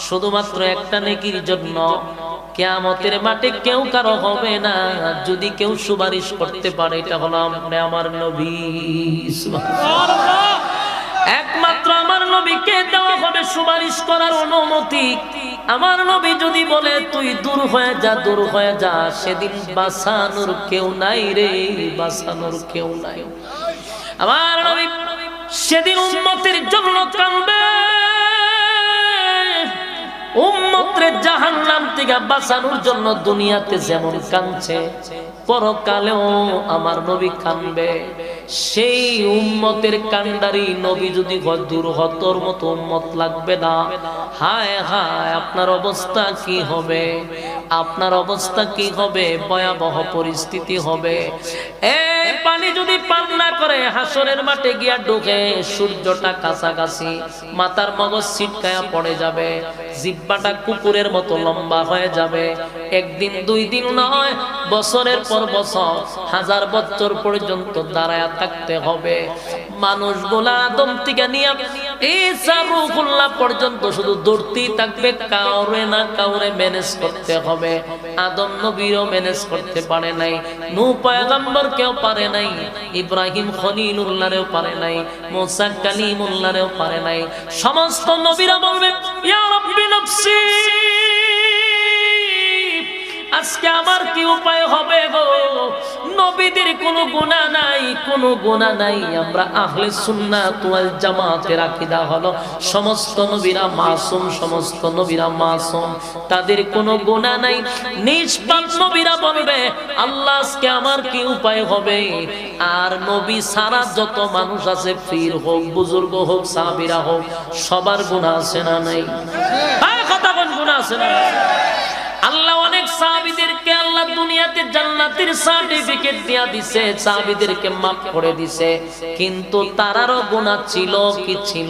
শুধুমাত্র একটা নেকির জন্য কিয়ামতের মাঠে কেউ কারো হবে না যদি কেউ সুপারিশ করতে পারে, এটা হলো আমার নবী। সুবহানাল্লাহ। একমাত্র আমার নবীকে দেওয়া হবে সুপারিশ করার অনুমতি। আমার নবী যদি বলে তুই দূর হয়ে যা, দূর হয়ে যা, সেদিন বাঁচানোর কেউ নাই রে, বাঁচানোর কেউ নাই। আমার নবী সেদিন উম্মতের জন্য কাঁদবে, উম্মতরে জাহান্নাম থেকে বাঁচানোর জন্য দুনিয়াতে যেমন কাঁদছে পরকালেও আমার নবী কাঁদবে। সেই উম্মতের কান্ডারি নবী যদি দূর হতর মতো উম্মত লাগবে না। হায় হায়, আপনার অবস্থা কি হবে, আপনার অবস্থা কি হবে, ভয়াবহ পরিস্থিতি হবে। এই পানি যদি পান না করে হাসরের মাঠে গিয়া ঢুকে, সূর্যটা কাছাকাছি, মাথার মগজ ছিটকায়া পড়ে যাবে, জিহ্বাটা কুকুরের মতো লম্বা হয়ে যাবে। একদিন দুই দিন নয়, বছরের পর বছর, হাজার বছর পর্যন্ত দাঁড়ায়া থাকতে হবে। মানুষগুলা আদম থেকে নিয়ে ঈসা রূহুল্লাহ পর্যন্ত শুধু দৌড়তেই থাকবে, কাউরে না কাউরে ম্যানেজ করতে হবে। আদম নবীও ম্যানেজ করতে পারে নাই, নূহ পয়গম্বর কেউ পারে নাই, ইব্রাহিম খলিলুল্লাহরেও পারে নাই, মুসা কালিমুল্লাহরেও পারে নাই। সমস্ত নবীরা বলবে ইয়া রাব্বি নাফসি, আজকে আমার কি উপায় হবে গো? নবীদের কোনো গুনাহ নাই, কোনো গুনাহ নাই। আমরা আহলে সুন্নাত ওয়াল জামাতের আকীদা হলো সমস্ত নবীরা মাসুম, সমস্ত নবীরা মাসুম, তাদের কোনো গুনাহ নাই। নিষ্পাপ নবীরা বলবে আল্লাহ আজকে আমার কি উপায় হবে? আর নবী সারা যত মানুষ আছে, পীর হোক, বুজুর্গ হোক, সাহাবীরা হোক, সবার গুনাহ আছে না নাই? আর কথা কোন গুনাহ আছে না? আল্লাহ অনেক সাহাবীদেরকে আল্লাহ দুনিয়াতে জান্নাতের সার্টিফিকেট দিয়া দিছে, সাহাবীদেরকে মাফ করে দিছে, কিন্তু তারারও গুনাহ ছিল কি ছিল?